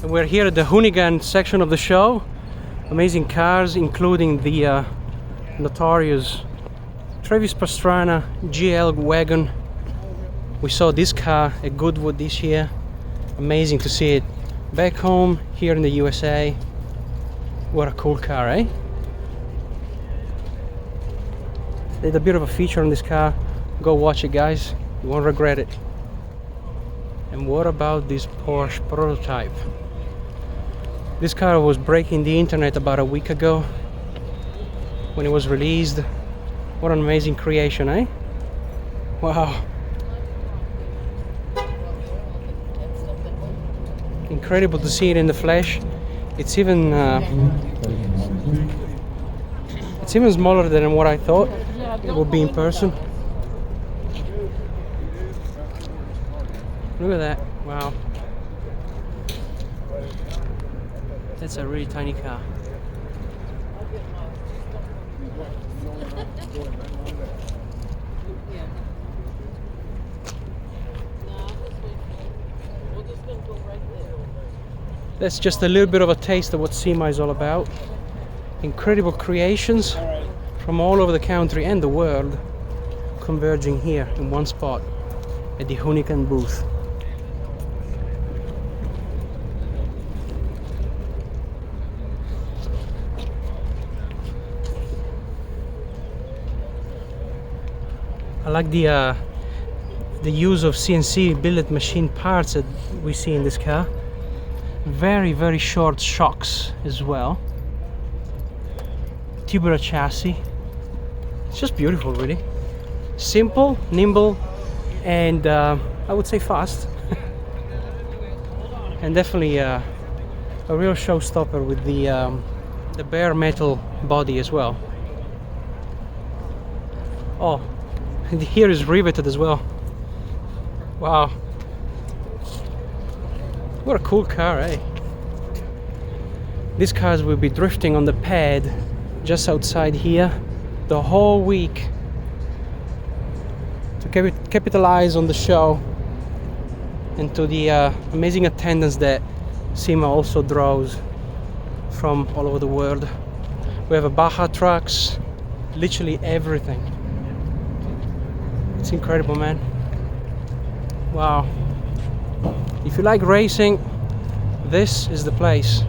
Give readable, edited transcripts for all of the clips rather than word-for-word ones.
And we're here at the Hoonigan section of the show. Amazing cars, including the notorious Travis Pastrana GL wagon. We saw this car at Goodwood this year. Amazing to see it back home here in the USA. What a cool car, eh? There's a bit of a feature on this car. Go watch it, guys. You won't regret it. And what about this Porsche prototype? This car was breaking the internet about a week ago when it was released. What an amazing creation, eh? Wow. Incredible to see it in the flesh. It's even smaller than what I thought it would be in person. Look at that. Wow. That's a really tiny car. That's just a little bit of a taste of what SEMA is all about. Incredible creations from all over the country and the world converging here in one spot at the Hoonigan booth. I like the use of CNC billet machine parts that we see in this car. Very, very short shocks as well. Tubular chassis. It's just beautiful, really. Simple, nimble, and I would say fast. And definitely a real showstopper with the bare metal body as well. Oh, and here is riveted as well. Wow. What a cool car, eh? These cars will be drifting on the pad just outside here the whole week to capitalize on the show and to the amazing attendance that SEMA also draws from all over the world. We have a Baja trucks, literally everything. It's incredible, man. Wow. If you like racing, this is the place.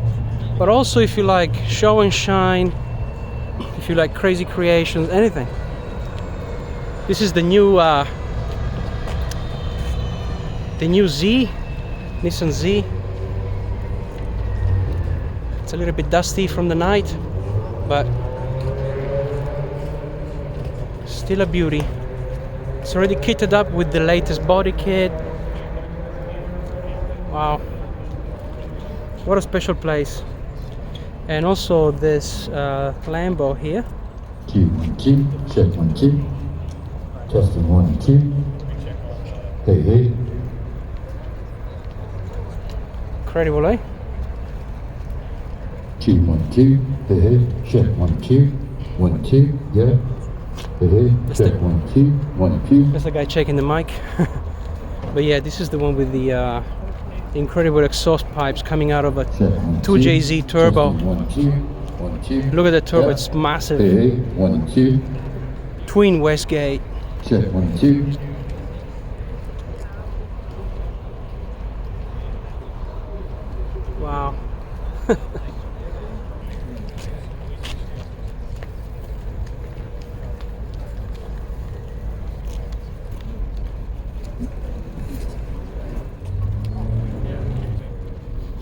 But also if you like show and shine, if you like crazy creations, anything. This is the new Z, Nissan Z. It's a little bit dusty from the night, but still a beauty. It's already kitted up with the latest body kit. Wow, what a special place. And also this Lambo here. 2, 1, 2, check 1, 2. Testing 1, 2. Hey, hey. Incredible, eh? 2, 1, 2. Hey, hey. Check 1, 2. 1, 2. Yeah. Hey, hey. Check 1, 2. 1, 2. That's the guy checking the mic. But yeah, this is the one with the incredible exhaust pipes coming out of a 2JZ turbo. 1, 2. 1, 2. Look at the turbo, Yeah. it's massive. Hey, hey. 1, 2. Twin Westgate. Check 1, 2. Wow.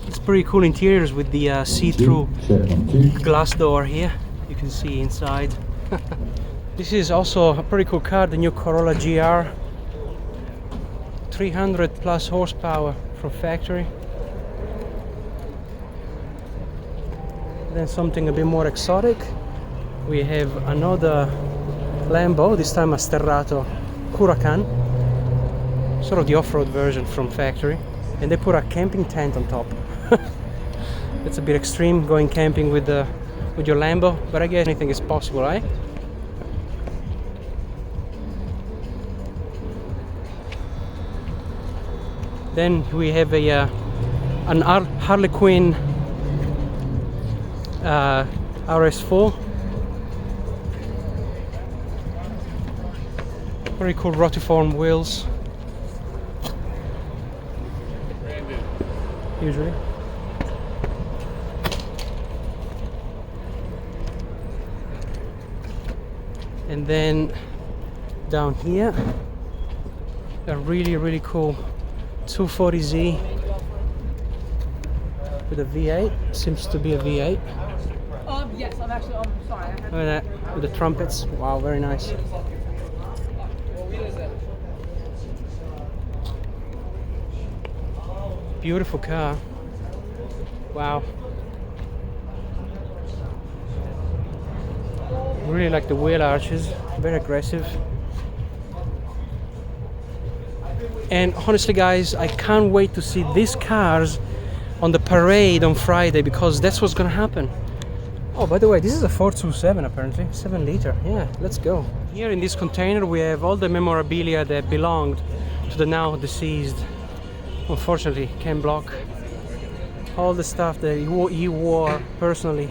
It's pretty cool interiors with the see-through Check 1, 2. glass door here. You can see inside. This is also a pretty cool car, the new Corolla GR. 300 plus horsepower from factory. Then something a bit more exotic. We have another Lambo, this time a Sterrato Huracan. Sort of the off-road version from factory. And they put a camping tent on top. It's a bit extreme going camping with your Lambo, but I guess anything is possible, right? Then we have a an Harley Quinn RS4. Very cool rotiform wheels. Usually. And then down here, a really cool 240Z with a V8. Seems to be a V8. Yes, I'm actually. Sorry. Look at that with the trumpets. Wow, very nice. Beautiful car. Wow. Really like the wheel arches. Very aggressive. And honestly, guys, I can't wait to see these cars on the parade on Friday, because that's what's gonna happen. Oh, by the way, this is a 427 apparently, 7 liter. Yeah, let's go. Here in this container we have all the memorabilia that belonged to the now deceased, unfortunately, Ken Block. All the stuff that he wore personally.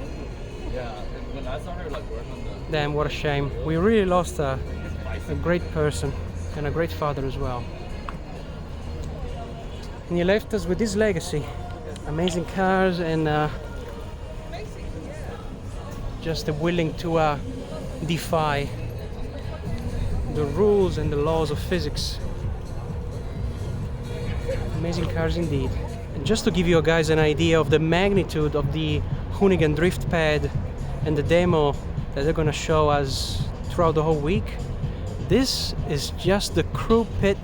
Yeah, and when I saw her like working on the... Damn, what a shame. We really lost a great person and a great father as well. And he left us with this legacy. Amazing cars and just willing to defy the rules and the laws of physics. Amazing cars indeed. And just to give you guys an idea of the magnitude of the Hoonigan drift pad and the demo that they're gonna show us throughout the whole week, this is just the crew pit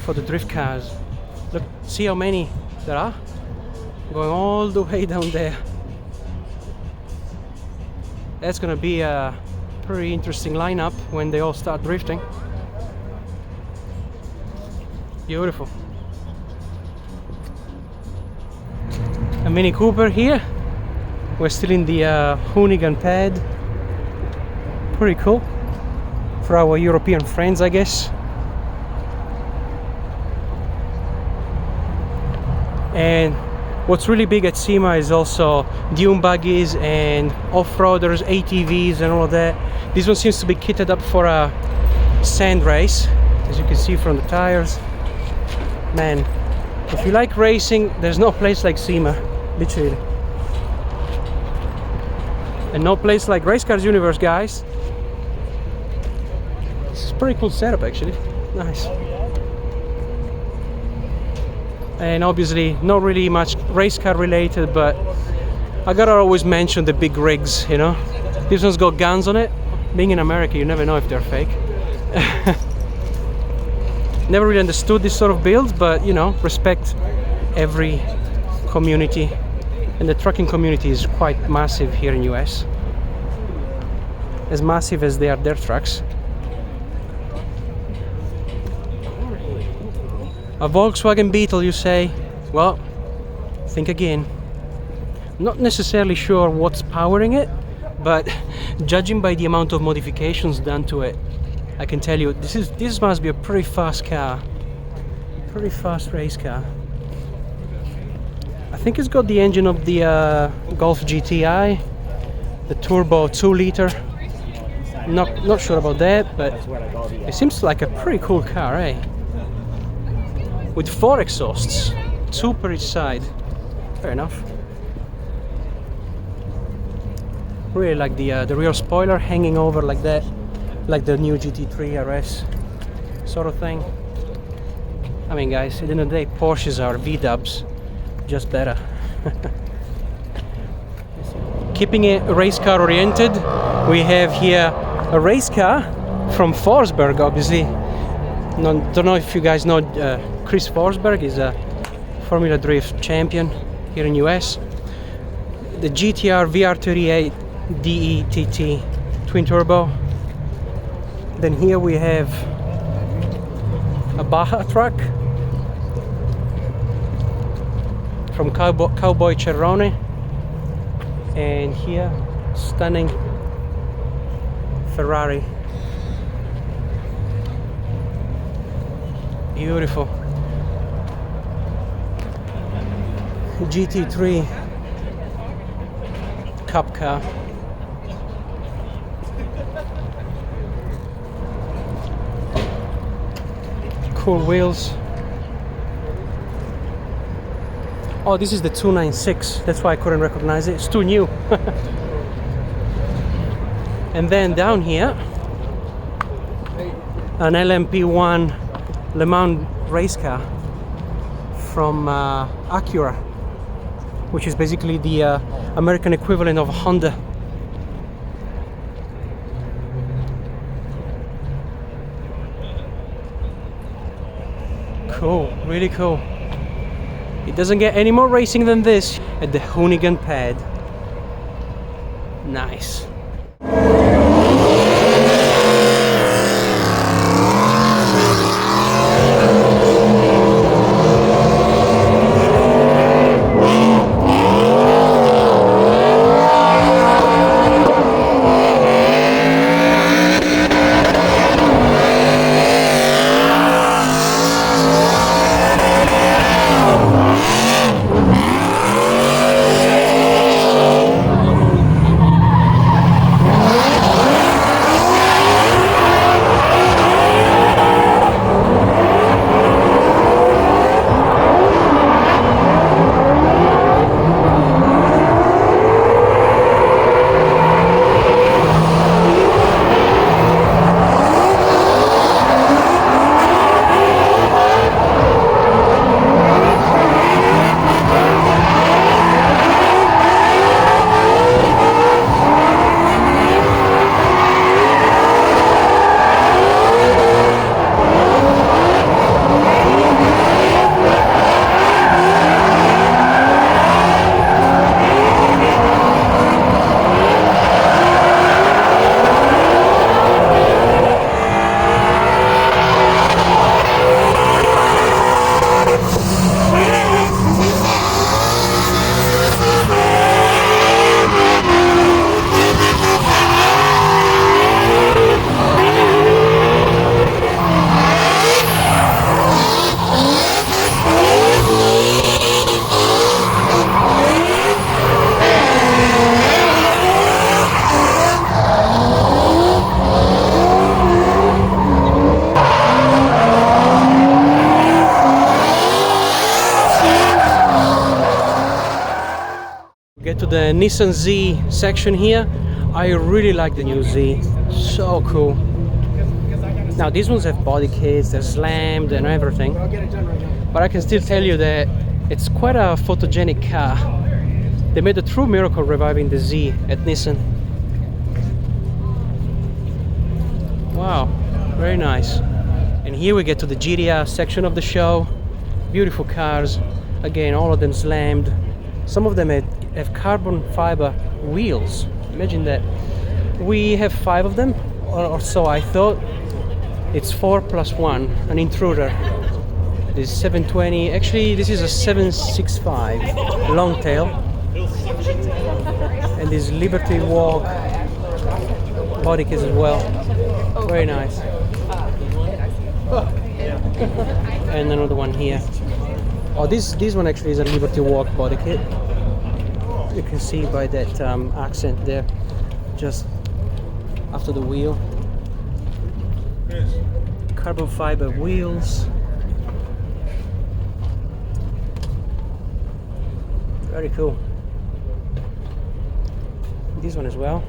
for the drift cars. Look, see how many there are? Going all the way down there. That's gonna be a pretty interesting lineup when they all start drifting. Beautiful. A Mini Cooper here. We're still in the Hoonigan Pad. Pretty cool for our European friends, I guess. And what's really big at SEMA is also dune buggies and off-roaders, ATVs and all of that. This one seems to be kitted up for a sand race, as you can see from the tires. Man, if you like racing, there's no place like SEMA, literally. And no place like Race Cars Universe, guys. This is a pretty cool setup actually, nice. And obviously not really much race car related, but I gotta always mention the big rigs, you know. This one's got guns on it. Being in America, you never know if they're fake. Never really understood this sort of build, but you know, respect every community. And the trucking community is quite massive here in US. As massive as they are their trucks. A Volkswagen Beetle, you say? Well, think again. Not necessarily sure what's powering it, but judging by the amount of modifications done to it, I can tell you this must be a pretty fast car. Pretty fast race car. I think it's got the engine of the Golf GTI, the turbo 2 liter. Not sure about that, but it seems like a pretty cool car, eh? With 4 exhausts, 2 per each side. Fair enough. Really like the rear spoiler hanging over like that, like the new GT3 RS sort of thing. I mean, guys, at the end of the day, Porsches are V-dubs, just better. Keeping it race car oriented, we have here a race car from Forsberg, obviously. Don't know if you guys know Chris Forsberg is a Formula Drift champion here in US. The GTR VR38 DETT twin turbo. Then here we have a Baja truck from Cowboy Cerrone, and here stunning Ferrari. Beautiful. GT3 Cup car. Cool wheels. Oh, this is the 296. That's why I couldn't recognize it. It's too new. And then down here, an LMP1 Le Mans race car from Acura, which is basically the American equivalent of Honda. Cool, really cool. It doesn't get any more racing than this at the Hoonigan Pad. Nice. Get to the Nissan Z section here. I really like the new Z, so cool. Now these ones have body kits, they're slammed and everything, but I can still tell you that it's quite a photogenic car. They made a true miracle reviving the Z at Nissan. Wow, very nice. And here we get to the GDR section of the show. Beautiful cars, again all of them slammed. Some of them have carbon fiber wheels. Imagine that. We have 5 of them, or so I thought. It's 4 plus 1, an intruder. This is 720. Actually, this is a 765 long tail. And this Liberty Walk body kit as well. Very nice. And another one here. Oh, this one actually is a Liberty Walk body kit. You can see by that accent there, just after the wheel. Carbon fiber wheels. Very cool. This one as well.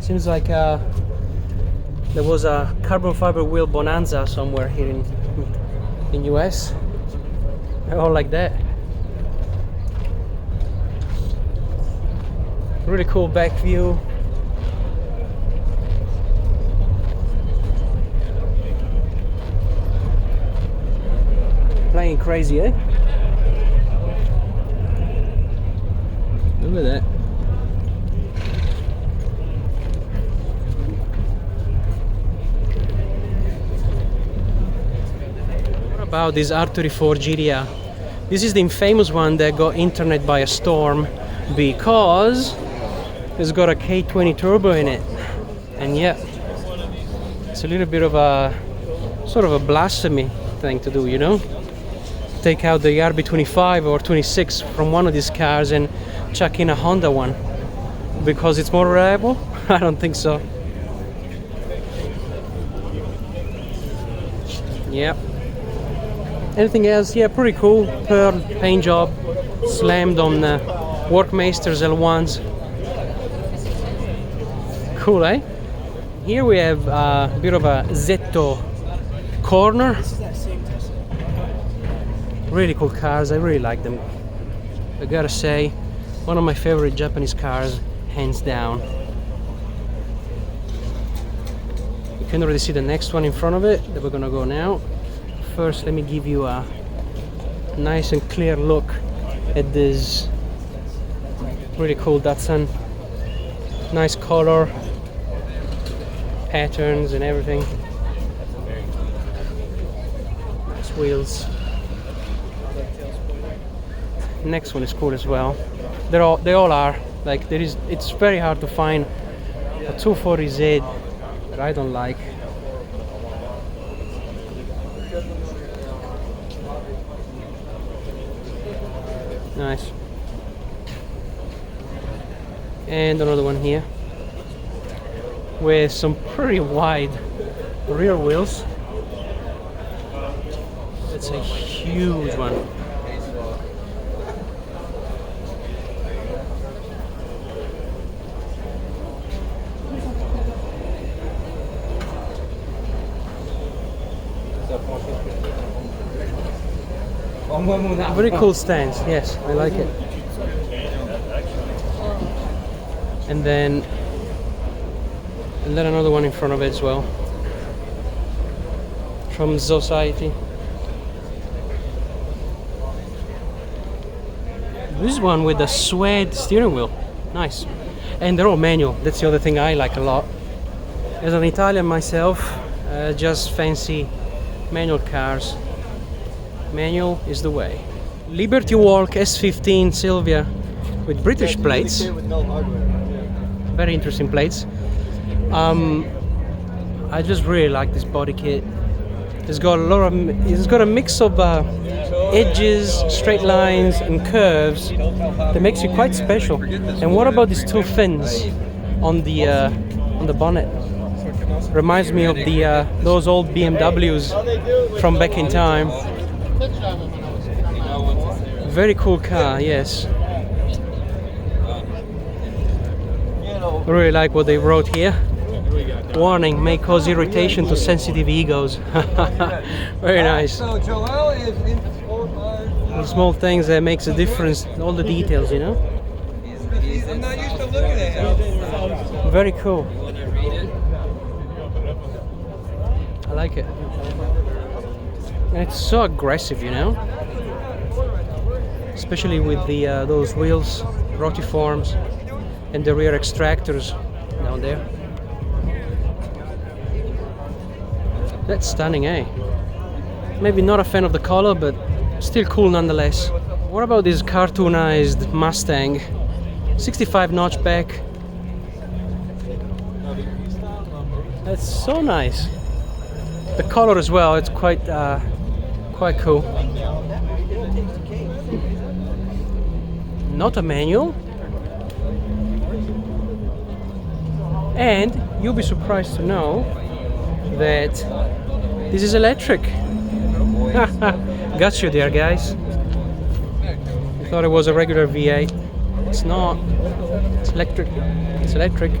Seems like there was a carbon fiber wheel bonanza somewhere here in US. All like that. Really cool back view. Playing crazy, eh? Look at that. What about this R34 GDR? This is the infamous one that got internet by a storm because it's got a K20 turbo in it. And yeah, it's a little bit of a sort of a blasphemy thing to do, you know? take out the RB25 or 26 from one of these cars and chuck in a Honda one because it's more reliable? I don't think so. Yep. Anything else? Yeah, pretty cool. Pearl paint job, slammed on Workmeisters L1s. Cool, eh? Here we have a bit of a Zetto corner. Really cool cars, I really like them. I gotta say, one of my favorite Japanese cars, hands down. You can already see the next one in front of it that we're gonna go now. First, let me give you a nice and clear look at this really cool Datsun. Nice color, patterns and everything. Nice wheels. Next one is cool as well. They all are. Like it's very hard to find a 240Z that I don't like. Nice. And another one here with some pretty wide rear wheels. That's a huge one. Very cool stance, yes, I like it. And then another one in front of it as well, from Society. This one with the suede steering wheel, nice. And they're all manual, that's the other thing I like a lot. As an Italian myself, just fancy manual cars. Manual is the way. Liberty Walk S15 Silvia with British plates. Very interesting plates. I just really like this body kit. It's got a mix of edges, straight lines, and curves that makes it quite special. And what about these two fins on the bonnet? Reminds me of those old BMWs from back in time. Very cool car, yes. I really like what they wrote here. Warning, may cause irritation to sensitive egos. Very nice. The small things that makes a difference, all the details, you know? I'm not used to looking at it. Very cool. I like it. And it's so aggressive, you know? Especially with the those wheels, rotiforms, and the rear extractors down there. That's stunning, eh? Maybe not a fan of the color, but still cool nonetheless. What about this cartoonized Mustang? 65 notchback. That's so nice. The color as well, it's quite cool. Not a manual. And you'll be surprised to know that this is electric. Got you there, guys. I thought it was a regular V8. It's not. It's electric. It's electric.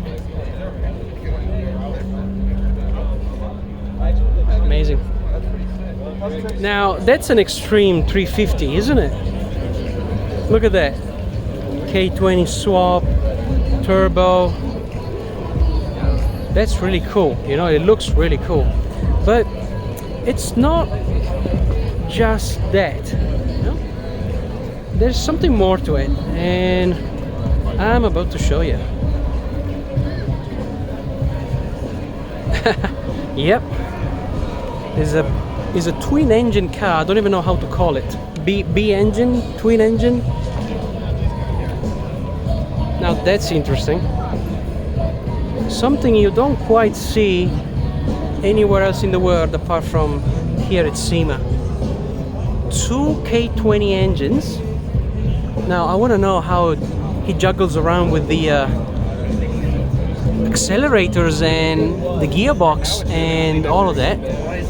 Amazing. Now, that's an extreme 350, isn't it? Look at that. K20 swap, turbo. That's really cool. You know, it looks really cool. But it's not just that. You know? There's something more to it. And I'm about to show you. Yep. Is a twin engine car. I don't even know how to call it. B engine, twin engine. Now that's interesting. Something you don't quite see anywhere else in the world apart from here at SEMA. two K20 engines. Now I want to know how he juggles around with the accelerators and the gearbox and all of that.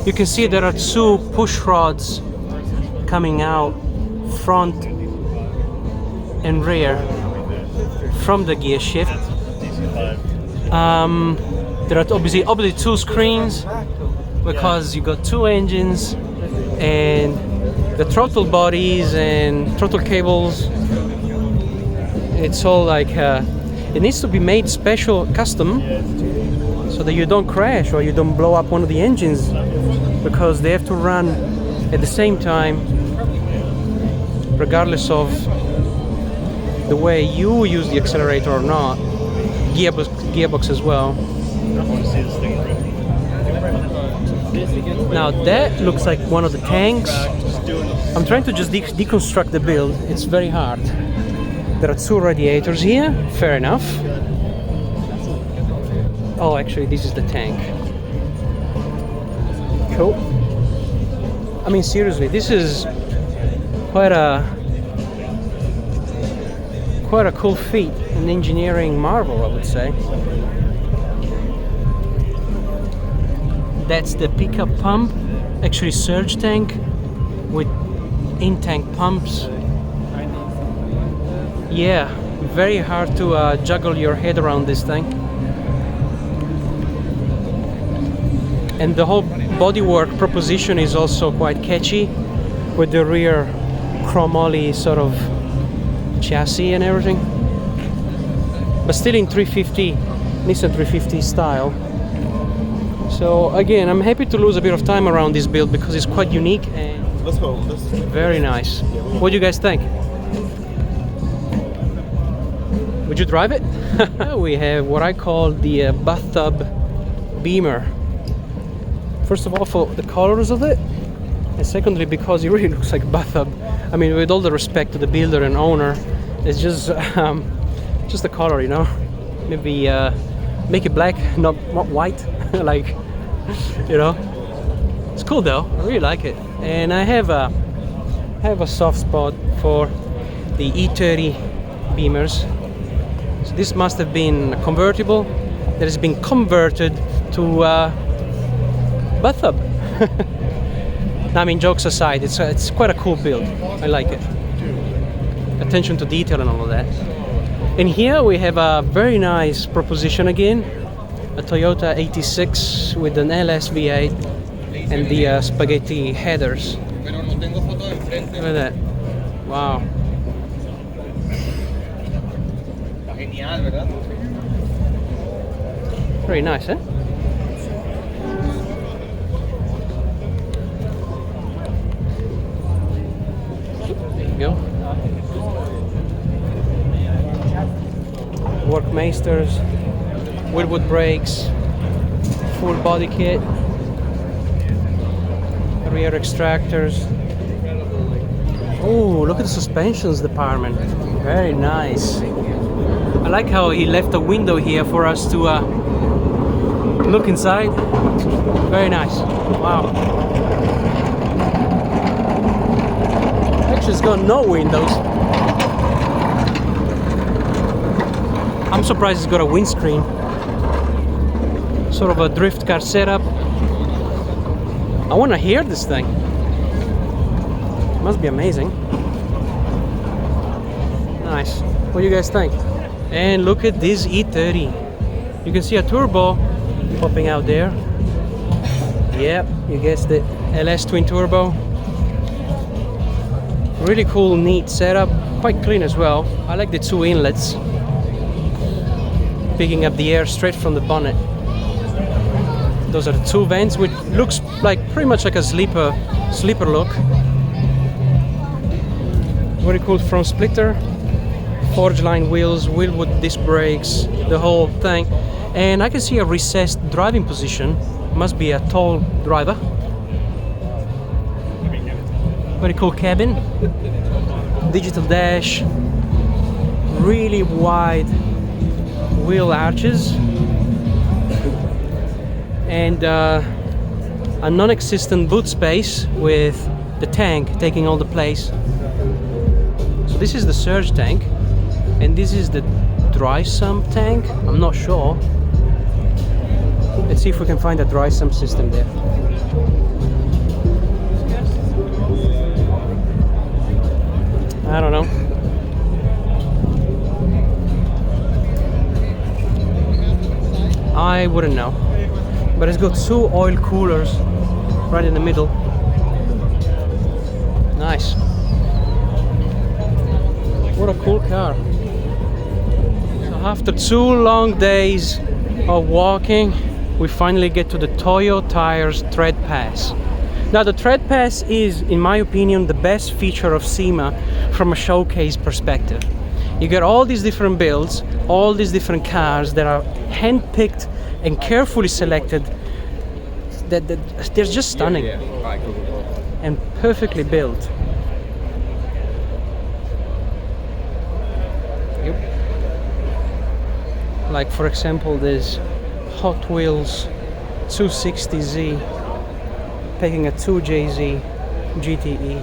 You can see there are two push rods coming out front and rear from the gear shift. There are obviously two screens because you got two engines, and the throttle bodies and throttle cables. It's all like it needs to be made special, custom, so that you don't crash or you don't blow up one of the engines, because they have to run at the same time regardless of the way you use the accelerator or not. Gearbox as well. Now that looks like one of the tanks. I'm trying to just deconstruct the build. It's very hard. There are two radiators here, fair enough. Oh, actually this is the tank. Cool. I mean, seriously, this is quite a cool feat, an engineering marvel, I would say. That's the pickup pump, actually surge tank with in-tank pumps. Yeah, very hard to juggle your head around this thing. And the whole bodywork proposition is also quite catchy, with the rear chromoly sort of chassis and everything, but still in 350, Nissan 350 style. So again, I'm happy to lose a bit of time around this build because it's quite unique and very nice. What do you guys think? Would you drive it? We have what I call the bathtub Beamer. First of all, for the colors of it, and secondly because it really looks like a bathtub. I mean, with all the respect to the builder and owner, it's just the color, you know. Maybe make it black, not white, like, you know. It's cool though. I really like it, and I have a soft spot for the E30 Beamers. So this must have been a convertible that has been converted to bathtub. I mean, jokes aside, it's quite a cool build. I like it. Attention to detail and all of that. And here we have a very nice proposition again, a Toyota 86 with an LS V8 and the spaghetti headers. Look at that. Wow. Very nice, eh? Go. Workmeisters, Wilwood brakes, full body kit, rear extractors. Oh, look at the suspensions department. Very nice. I like how he left a window here for us to look inside. Very nice. Wow. Actually, it's got no windows. I'm surprised it's got a windscreen. Sort of a drift car setup. I want to hear this thing. It must be amazing. Nice. What do you guys think? And look at this E30. You can see a turbo popping out there. Yep, you guessed it. LS twin turbo. Really cool, neat setup. Quite clean as well. I like the two inlets, picking up the air straight from the bonnet. Those are the two vents, which looks like pretty much like a sleeper look. Very cool front splitter, forge line wheels, Wilwood disc brakes, the whole thing. And I can see a recessed driving position. Must be a tall driver. Very cool cabin, digital dash, really wide wheel arches, and a non-existent boot space with the tank taking all the place. So this is the surge tank, and this is the dry sump tank. I'm not sure. Let's see if we can find a dry sump system there. I don't know. I wouldn't know. But it's got 2 oil coolers right in the middle. Nice. What a cool car. So after 2 long days of walking, we finally get to the Toyo Tires Treadpass. Now the Treadpass is, in my opinion, the best feature of SEMA from a showcase perspective. You get all these different builds, all these different cars that are hand-picked and carefully selected. That they're just stunning and perfectly built. Yep. Like for example, there's Hot Wheels 260Z taking a 2JZ GTE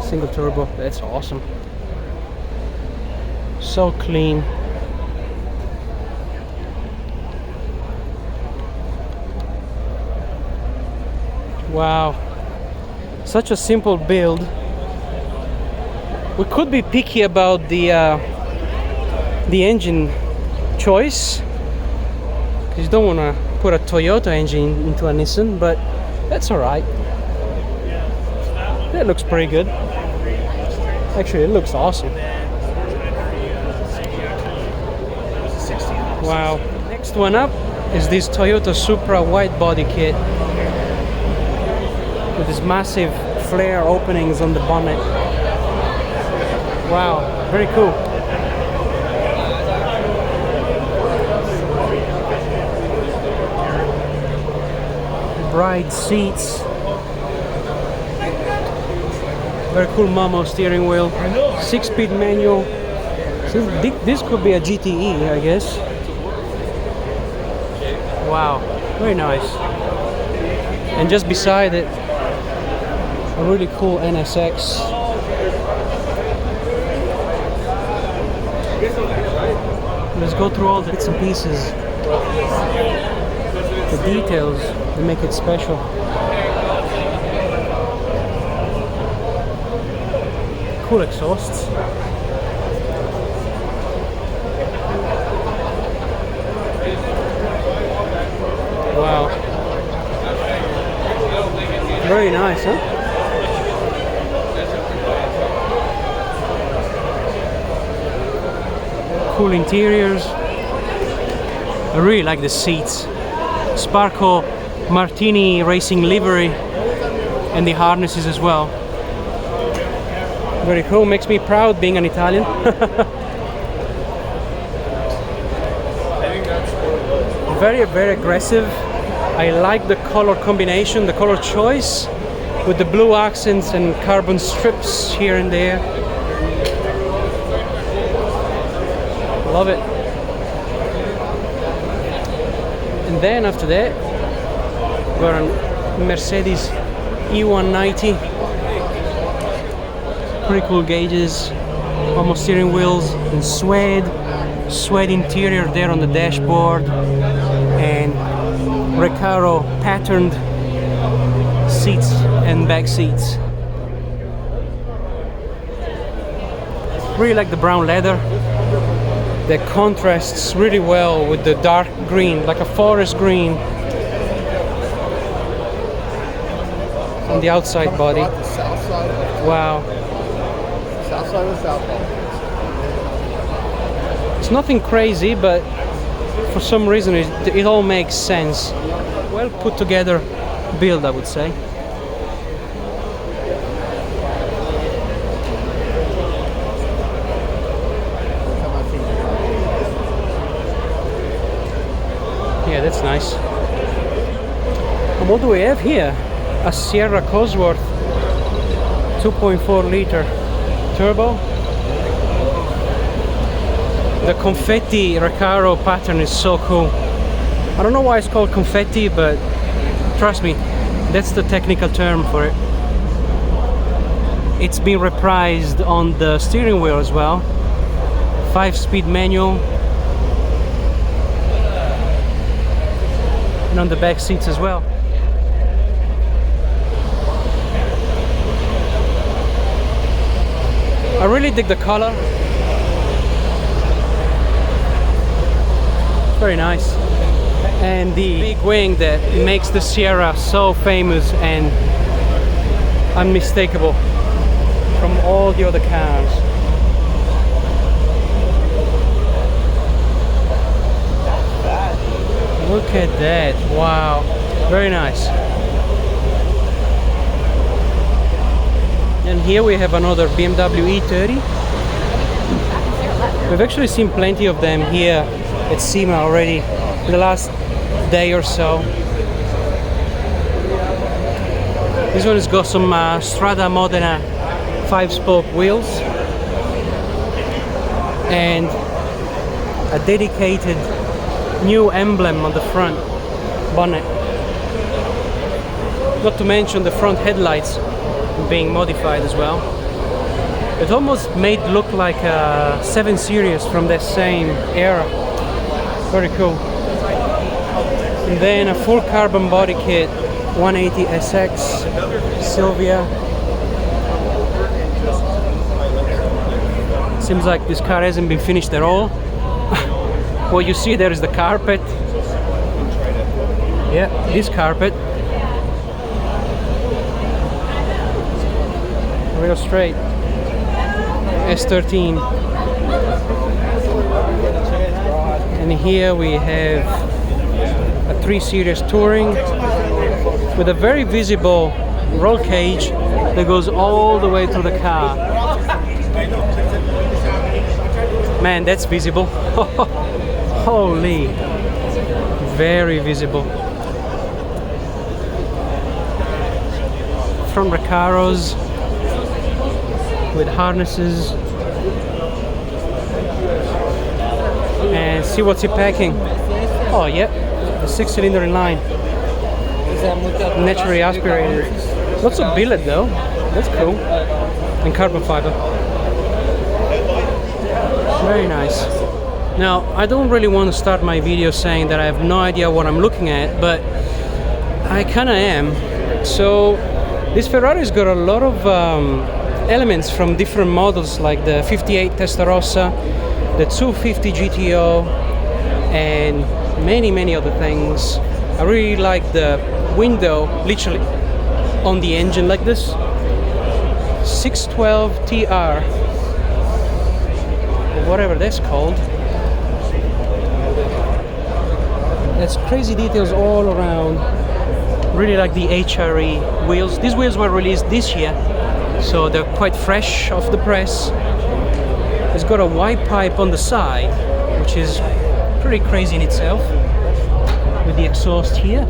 single turbo. That's awesome. So clean. Wow, such a simple build. We could be picky about the engine choice, because you don't want to put a Toyota engine into a Nissan, but that's alright. That looks pretty good. Actually, it looks awesome. Wow. Next one up is this Toyota Supra wide body kit with these massive flare openings on the bonnet. Wow, very cool. Bright seats. Very cool Momo steering wheel. 6-speed manual. So this could be a GTE, I guess. Wow, very nice. And just beside it, a really cool NSX. Let's go through all the bits and pieces, the details that make it special. Cool exhausts. Wow. Very nice, huh? Cool interiors. I really like the seats. Sparco Martini racing livery and the harnesses as well. Very cool, makes me proud being an Italian. Very, very aggressive. I like the color combination, the color choice, with the blue accents and carbon strips here and there. Love it. And then after that, we're on Mercedes E190. Pretty cool gauges, almost steering wheels in suede interior there on the dashboard, and Recaro patterned seats and back seats. Really like the brown leather that contrasts really well with the dark green, like a forest green on the outside body. Wow. South side of Southpaw. It's nothing crazy, but for some reason it all makes sense. Well put together build, I would say. Yeah, that's nice. And what do we have here? A Sierra Cosworth 2.4 liter turbo. The confetti Recaro pattern is so cool. I don't know why it's called confetti, but trust me, that's the technical term for it. it's been reprised on the steering wheel as well. 5-speed manual. And on the back seats as well. I really dig the color. Very nice. And the big wing that makes the Sierra so famous and unmistakable from all the other cars. Look at that. Wow. Very nice. And here we have another BMW E30. We've actually seen plenty of them here at SEMA already in the last day or so. This one has got some Strada Modena 5-spoke wheels and a dedicated new emblem on the front bonnet. Not to mention the front headlights being modified as well. It almost made look like a 7 Series from that same era. Very cool. And then a full carbon body kit, 180 SX, Silvia. Seems like this car hasn't been finished at all. What you see there is the carpet. Yeah, this carpet. Real straight. S13. And here we have a 3 Series Touring with a very visible roll cage that goes all the way through the car. Man, that's visible. Holy, very visible. Front Recaros with harnesses. And see what's he packing. Oh yeah, the 6-cylinder in line. Naturally aspirated. Lots of billet though. That's cool. And carbon fiber. Very nice. Now, I don't really want to start my video saying that I have no idea what I'm looking at, but I kinda am. So, this Ferrari's got a lot of elements from different models, like the 58 Testarossa, the 250 GTO, and many other things. I really like the window, literally, on the engine like this. 612 TR, or whatever that's called. There's crazy details all around. Really like the HRE wheels. These wheels were released this year, so they're quite fresh off the press. It's got a white pipe on the side, which is pretty crazy in itself, with the exhaust here.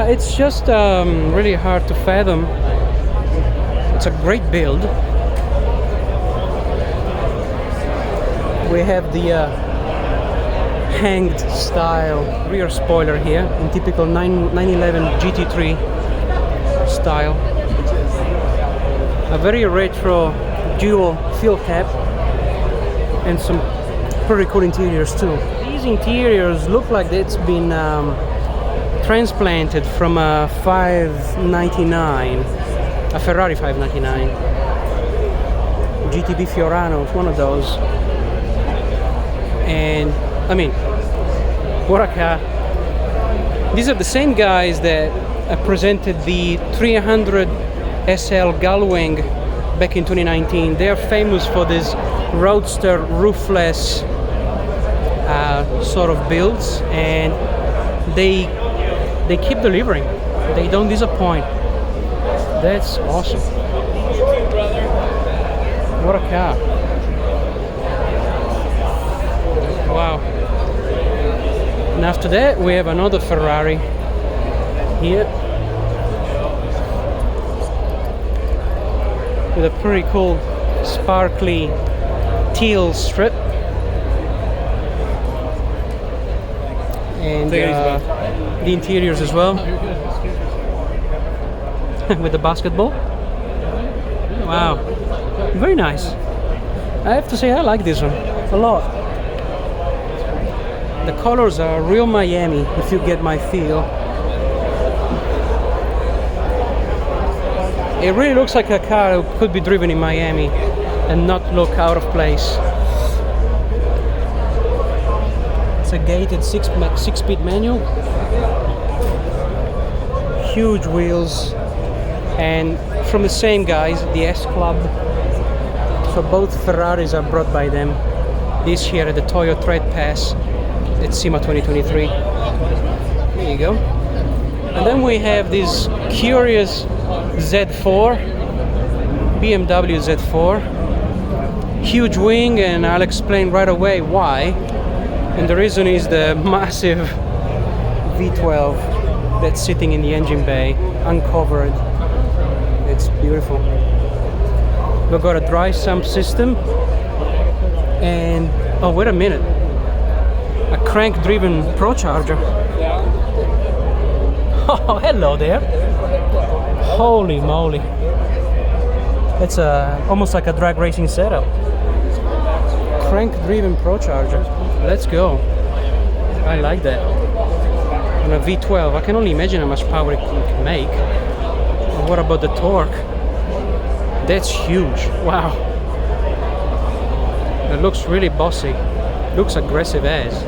It's just really hard to fathom. It's a great build. We have the hanged style rear spoiler here in typical 911 GT3 style. A very retro dual fuel cap and some pretty cool interiors too. These interiors look like it's been transplanted from a 599, a Ferrari 599. GTB Fiorano, it's one of those. And I mean, what a car. These are the same guys that presented the 300 SL Gullwing back in 2019. They are famous for this roadster roofless sort of builds, and they keep delivering. They don't disappoint. That's awesome. What a car. Wow. And after that we have another Ferrari here with a pretty cool sparkly teal strip and the interiors as well. with the basketball. Wow, very nice. I have to say I like this one a lot. The colors are real Miami, if you get my feel. It really looks like a car that could be driven in Miami and not look out of place. It's a gated six-speed manual. Huge wheels, and from the same guys, the S Club. So both Ferraris are brought by them this year at the Toyo Treadpass at SEMA 2023. There you go. And then we have this curious Z4, BMW Z4. Huge wing, and I'll explain right away why. And the reason is the massive V12 that's sitting in the engine bay, uncovered. It's beautiful. We've got a dry sump system, and oh, wait a minute, a crank-driven Pro Charger. Oh, hello there. Holy moly. It's almost like a drag racing setup. Crank-driven Pro Charger. Let's go. I like that. On a V12, I can only imagine how much power it can make. And what about the torque? That's huge. Wow. It looks really bossy. Looks aggressive as.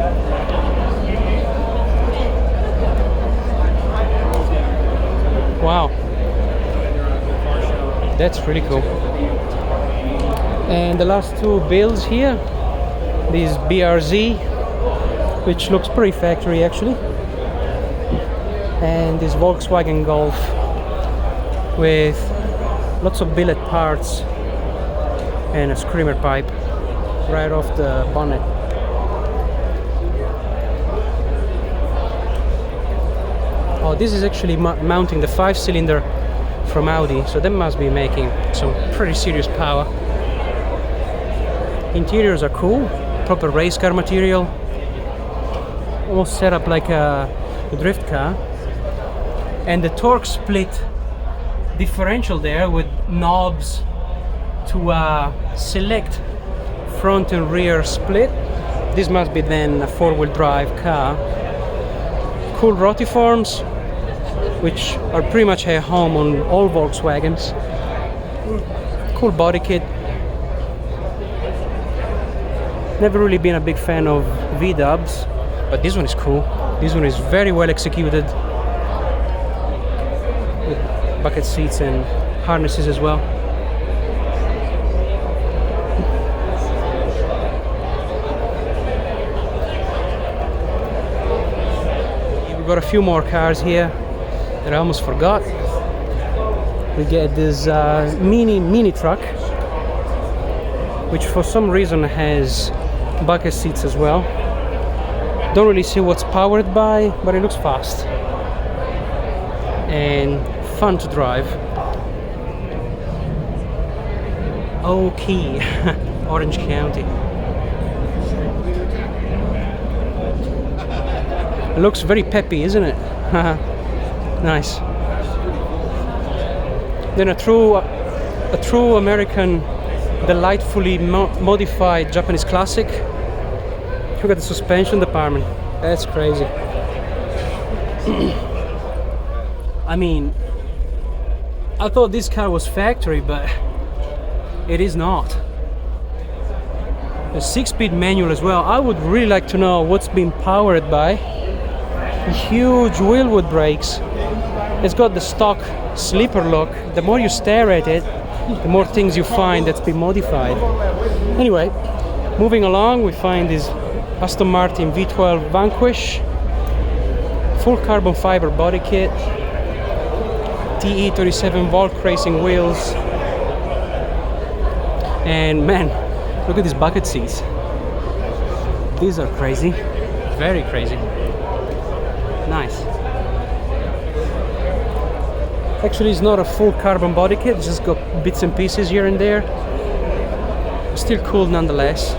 Wow. That's really cool. And the last two builds here, this BRZ, which looks pretty factory actually, and this Volkswagen Golf with lots of billet parts and a screamer pipe right off the bonnet. Oh, this is actually mounting the 5-cylinder from Audi, so that must be making some pretty serious power. Interiors are cool, proper race car material, almost set up like a drift car. And the torque split differential there with knobs to select front and rear split. This must be then a 4-wheel drive car. Cool rotiforms, which are pretty much at home on all Volkswagens. Cool body kit. Never really been a big fan of V-dubs, but this one is cool. This one is very well executed, with bucket seats and harnesses as well. We've got a few more cars here that I almost forgot. We get this mini truck, which for some reason has bucket seats as well. Don't really see what's powered by, but it looks fast and fun to drive. Okay, Orange County. It looks very peppy, isn't it? Nice. Then a true American, delightfully modified Japanese classic. Look at the suspension department. That's crazy. I mean, I thought this car was factory, but it is not. A 6-speed manual as well. I would really like to know what's been powered by. Huge wheelwood brakes. It's got the stock sleeper look. The more you stare at it, the more things you find that's been modified. Anyway, moving along, we find this Aston Martin V12 Vanquish, full carbon fiber body kit, TE37 Volk racing wheels, and man, look at these bucket seats. These are crazy, very crazy. Nice. Actually, it's not a full carbon body kit, it's just got bits and pieces here and there. Still cool nonetheless.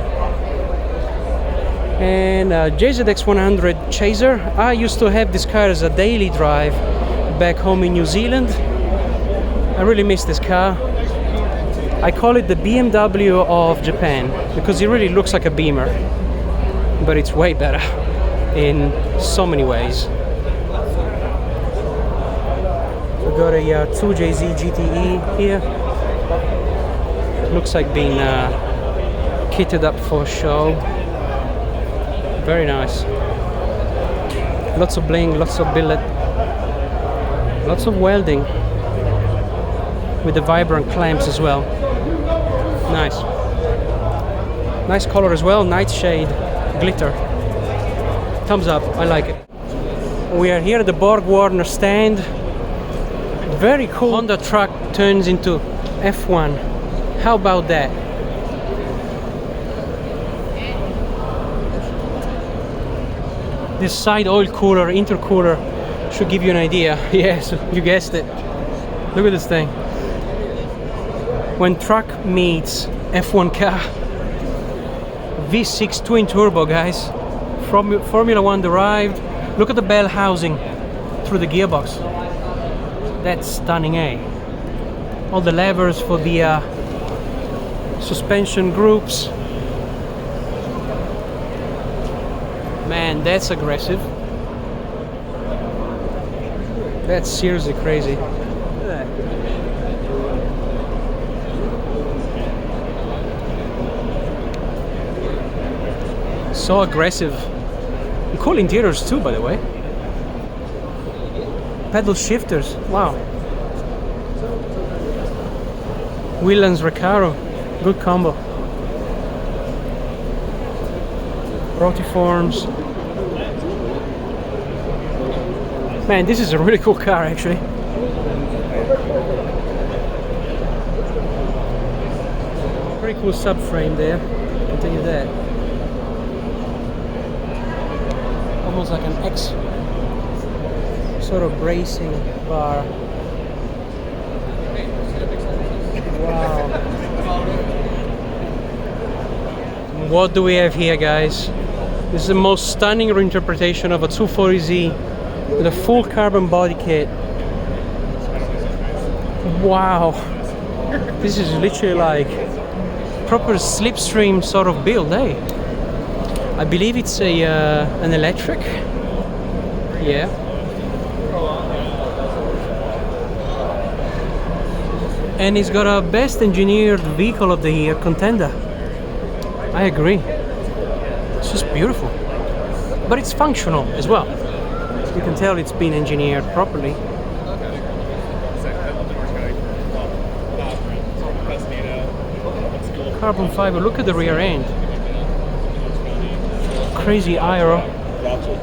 And JZX100 Chaser. I used to have this car as a daily drive back home in New Zealand. I really miss this car. I call it the BMW of Japan because it really looks like a Beamer, but it's way better in so many ways. We got a 2JZ GTE here. Looks like being kitted up for show. Very nice. Lots of bling, lots of billet, lots of welding with the vibrant clamps as well. Nice. Nice color as well, nightshade glitter. Thumbs up, I like it. We are here at the Borg Warner stand. Very cool. Honda truck turns into F1. How about that? This side oil cooler, intercooler, should give you an idea. Yes, you guessed it. Look at this thing. When truck meets F1 car, V6 twin turbo, guys. From Formula 1 derived. Look at the bell housing through the gearbox. That's stunning, eh? All the levers for the suspension groups. Man, that's aggressive. That's seriously crazy. Look at that. So aggressive. And cool interiors too, by the way. Pedal shifters, wow. Whelan's Recaro, good combo. Rotiforms. Man, this is a really cool car actually. Pretty cool subframe there, I'll tell you that. Almost like an X sort of bracing bar. Wow. What do we have here, guys? This is the most stunning reinterpretation of a 240Z with a full carbon body kit. Wow. This is literally like proper slipstream sort of build, eh? I believe it's a an electric. Yeah. And it's got a best engineered vehicle of the year contender. I agree. It's just beautiful. But it's functional as well. You can tell it's been engineered properly. Carbon fiber, look at the rear end. Crazy aero. Gotcha.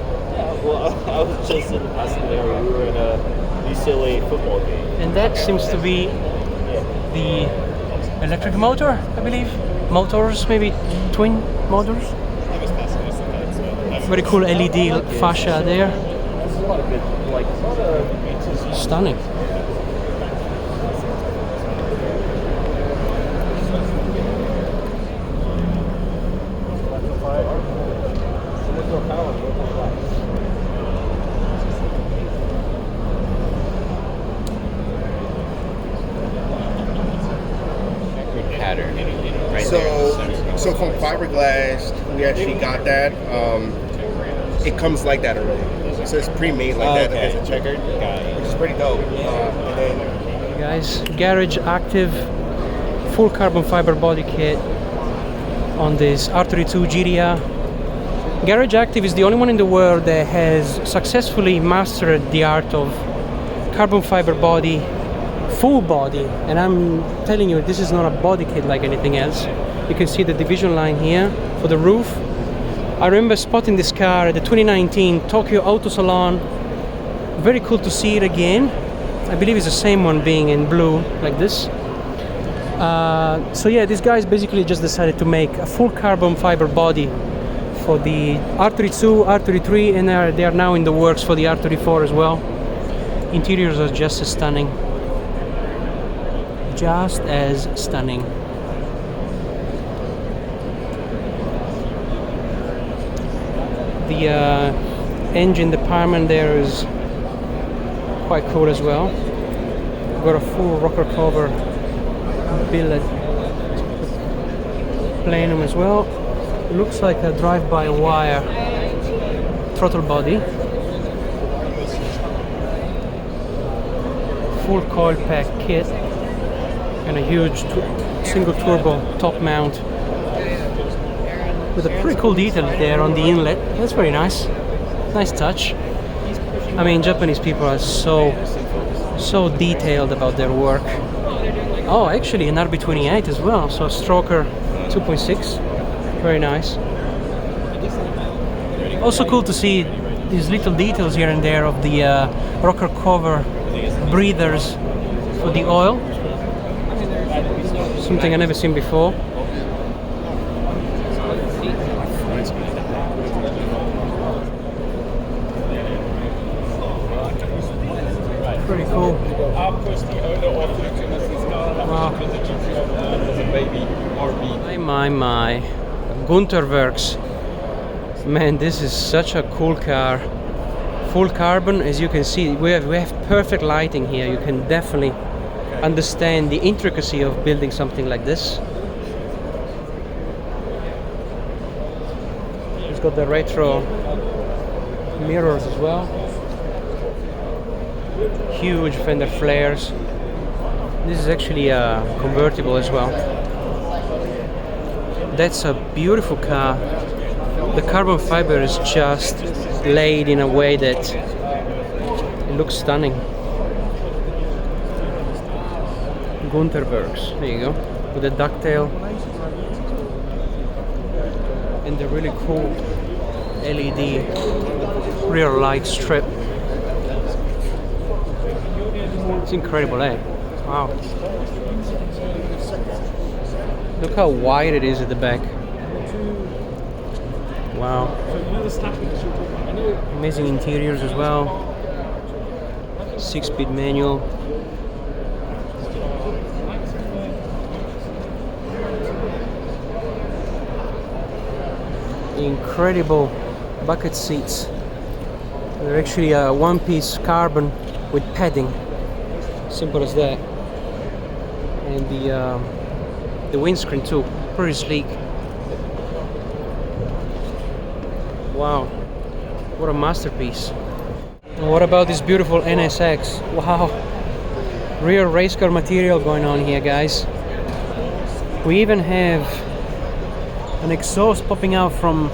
Well, I was just in Pasadena. We were in a UCLA football game. And that seems to be the electric motor, I believe. Motors, maybe twin motors. Very cool LED fascia there. Stunning. So from fiberglass, we actually got that. It comes like that already. So it's pre-made like that. It's a checkered, which is pretty dope. And then, guys, Garage Active full carbon fiber body kit on this R32 GTR. Garage Active is the only one in the world that has successfully mastered the art of carbon fiber body, full body. And I'm telling you, this is not a body kit like anything else. You can see the division line here for the roof. I remember spotting this car at the 2019 Tokyo Auto Salon. Very cool to see it again. I believe it's the same one being in blue like this. So yeah, these guys basically just decided to make a full carbon fiber body for the R32, R33, and they are now in the works for the R34 as well. Interiors are just as stunning. Just as stunning. The engine department there is quite cool as well. Got a full rocker cover billet plenum as well. Looks like a drive-by-wire throttle body. Full coil pack kit and a huge single turbo top mount with a pretty cool detail there on the inlet. That's very nice. Nice touch. I mean, Japanese people are so detailed about their work. Oh, actually an RB28 as well, so a stroker 2.6. Very nice. Also cool to see these little details here and there of the rocker cover breathers for the oil. Something I've never seen before. Pretty cool. Wow. My. Gunter Works. Man, this is such a cool car. Full carbon, as you can see. We have perfect lighting here. You can definitely understand the intricacy of building something like this. It's got the retro mirrors as well. Huge fender flares. This is actually a convertible as well. That's a beautiful car. The carbon fiber is just laid in a way that it looks stunning. Gunter Works, there you go, with the ducktail and the really cool LED rear light strip. It's incredible, eh? Wow. Look how wide it is at the back. Wow. Amazing interiors as well. 6-speed manual. Incredible bucket seats. They're actually a one-piece carbon with padding. Simple as that. And the windscreen too, pretty sleek. Wow, what a masterpiece. And what about this beautiful NSX? Wow, real race car material going on here, guys. We even have an exhaust popping out from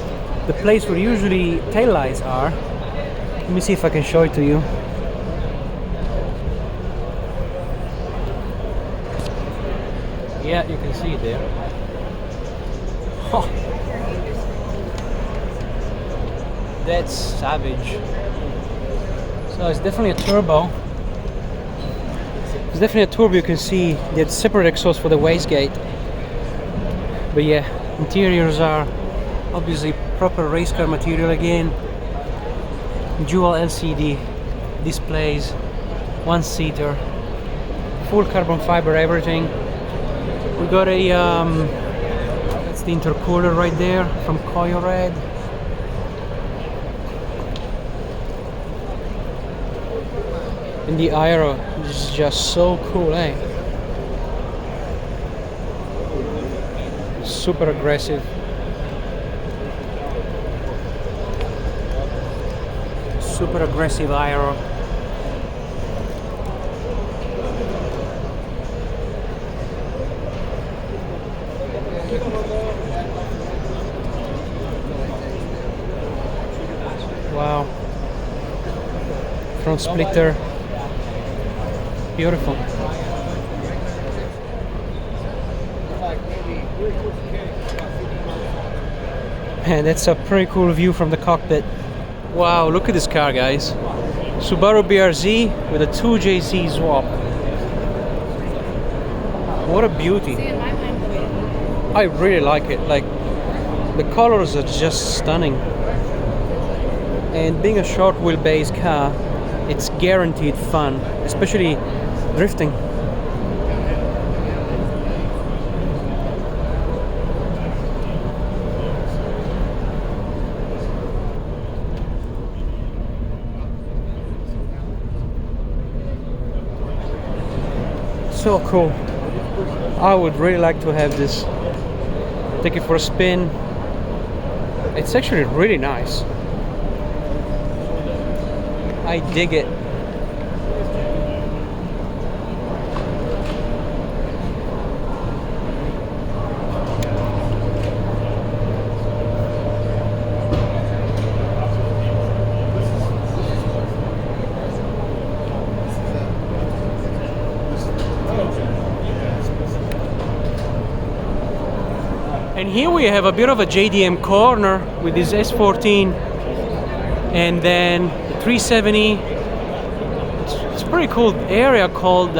the place where usually taillights are. Let me see if I can show it to you. Yeah, you can see it there. Oh, that's savage. So it's definitely a turbo. It's definitely a turbo. You can see the separate exhaust for the wastegate. But yeah, interiors are obviously proper race car material again. Dual LCD displays, one-seater, full carbon fiber everything. We got a that's the intercooler right there from Toyo Red. And the aero is just so cool, eh? Super aggressive. Super aggressive aero. Wow. Front splitter. Beautiful. Man, that's a pretty cool view from the cockpit. Wow, look at this car, guys. Subaru BRZ with a 2JZ swap. What a beauty. I really like it. Like, the colors are just stunning. And being a short wheelbase car, it's guaranteed fun, especially drifting. So cool. I would really like to have this. Take it for a spin. It's actually really nice. I dig it. And here we have a bit of a JDM corner with this S14 and then the 370. It's a pretty cool area called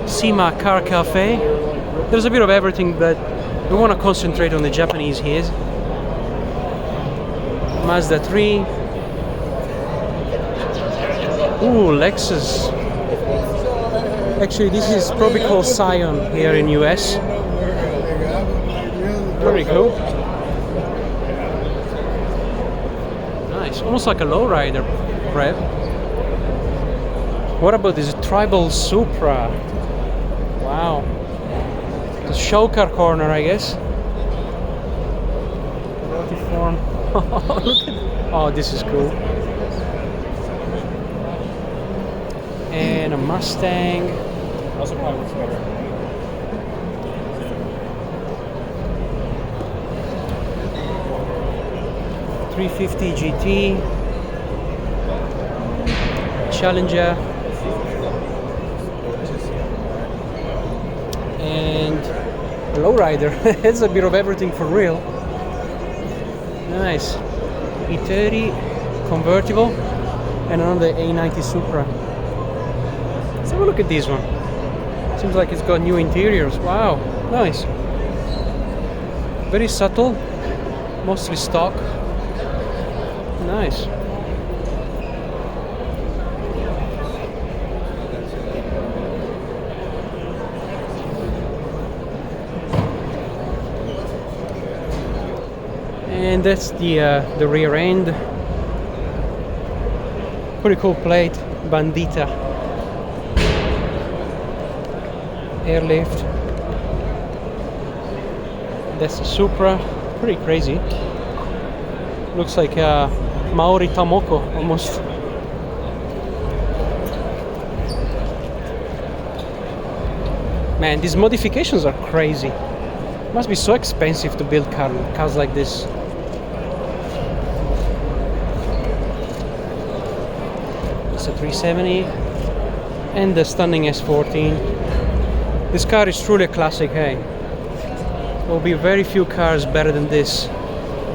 SEMA Car Cafe. There's a bit of everything, but we want to concentrate on the Japanese here. Mazda 3. Ooh, Lexus. Actually, this is probably called Scion here in US. Pretty cool. Nice, almost like a lowrider rev. What about this tribal Supra? Wow. The show car corner, I guess. Multiform. Look at, oh, this is cool. And a Mustang. Also probably works better. 350 GT, Challenger, and a lowrider. It's a bit of everything for real. Nice. E30 convertible and another A90 Supra. Let's have a look at this one. Seems like it's got new interiors. Wow, nice. Very subtle, mostly stock. Nice. And that's the rear end. Pretty cool plate, Bandita. Airlift. That's the Supra. Pretty crazy. Looks like Maori Tamoko almost. Man, these modifications are crazy. Must be so expensive to build cars like this. It's a 370 and the stunning S14. This car is truly a classic, hey. There will be very few cars better than this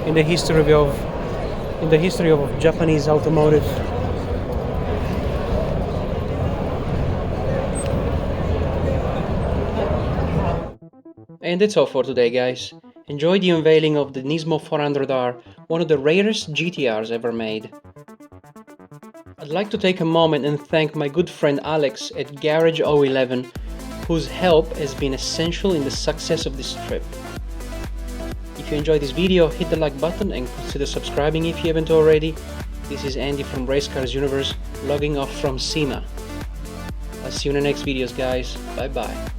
in the history of Japanese automotive. And that's all for today, guys. Enjoy the unveiling of the Nismo 400R, one of the rarest GTRs ever made. I'd like to take a moment and thank my good friend Alex at Garage 011, whose help has been essential in the success of this trip. If you enjoyed this video, hit the like button and consider subscribing if you haven't already. This is Andy from Race Cars Universe, logging off from SEMA. I'll see you in the next videos, guys. Bye bye.